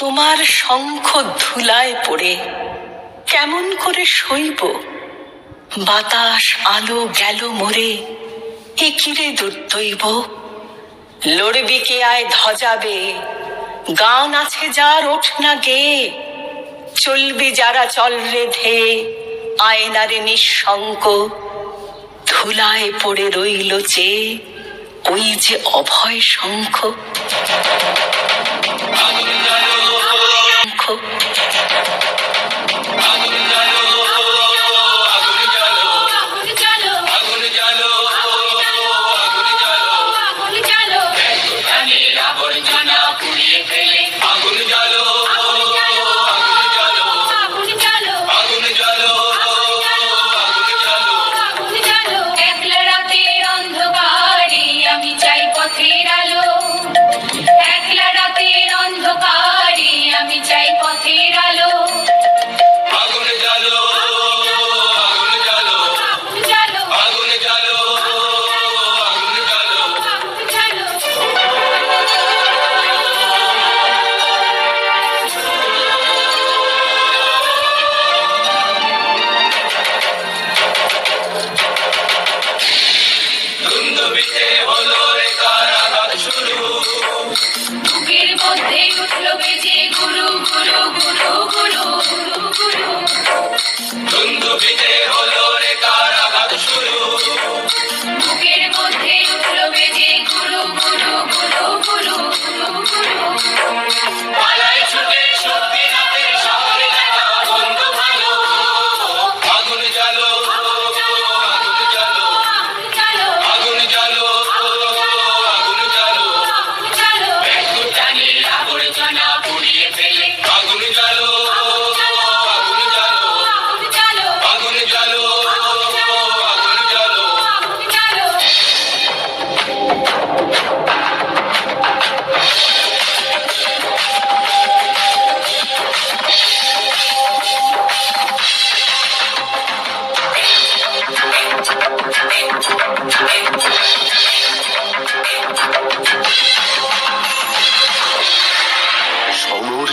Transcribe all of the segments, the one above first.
তোমার শঙ্খ ধুলায় পড়ে কেমন করে সইব? বাতাস আলো গেল মোরে, এ কিরে দুর্দৈব। লড়বি কে আয় ধ্বজাবে, গান আছে যার ওঠ না গে। চলবি যারা চল রে ধে, আয়নারে নিঃশঙ্ক। ধুলায় পড়ে রইল চেয়ে ওই যে অভয় শঙ্খ।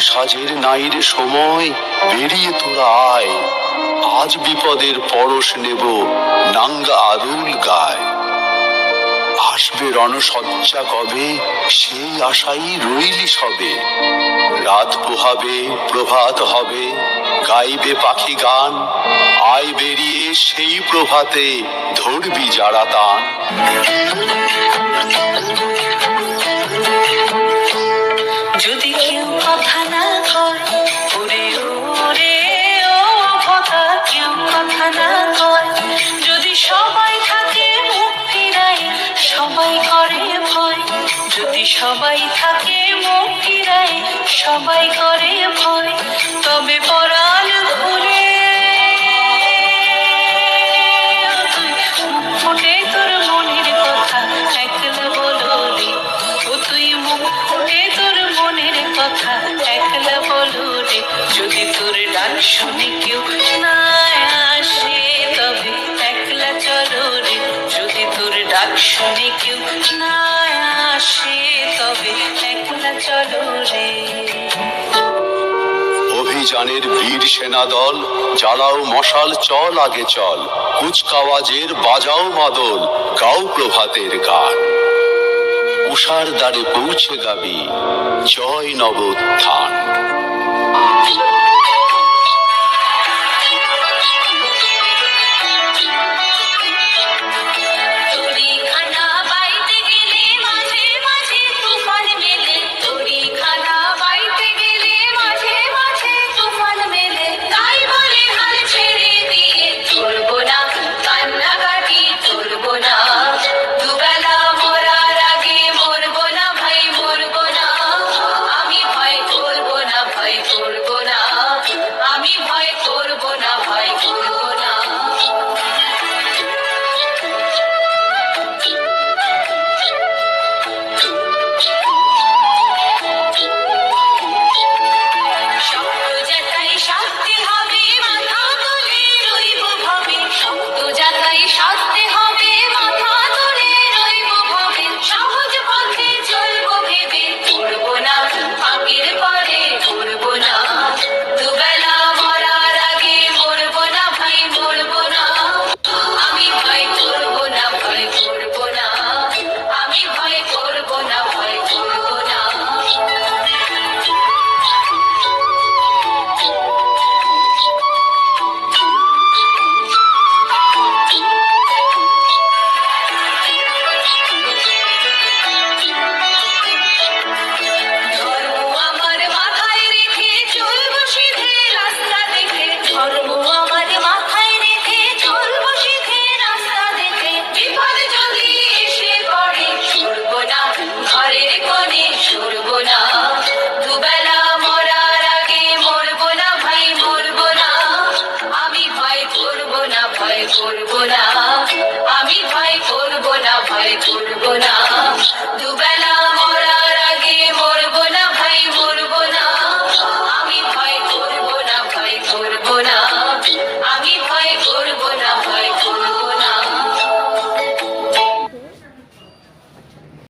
সাজের নাইর সময়, বেরিয়ে তোরা আয়। আজ বিপদের পরশ নেব নাঙ্গা আদুল গায়। আসবে রণসজ্জা কবে, সেই আশাই রইলি সবে। রাত পোহাবে প্রভাত হবে, গাইবে পাখি গান। আয় বেরিয়ে সেই প্রভাতে ধরবি যারা তান। যদি কেউ কথা না কয়, ওরে ওরে ও কথা, কেউ কথা না কয়। যদি সবাই থাকে মুখ ফিরায়, সবাই করে ভয়। যদি সবাই থাকে মুখ ফিরায়, সবাই করে ভয়। তবে পরাণ ঘুরে ফুটে তোর মনের কথা একলা বলো রে। ও তুই মুখ ফুটে তোর মনের কথা একলা বলো রে। যদি তোর ডাক শুনে কেউ না আসে, তবে একলা চলো রে। যদি তোর ডাক শুনে কেউ না আসে, তবে একলা চলো রে। অভিযানের বীর সেনা দল, জ্বালাও মশাল চল আগে চল। কুচকাওয়াজের বাজাও মাদল, গাও প্রভাতের গান। উষার দ্বারে পৌঁছে গাবি জয় নবোত্থান।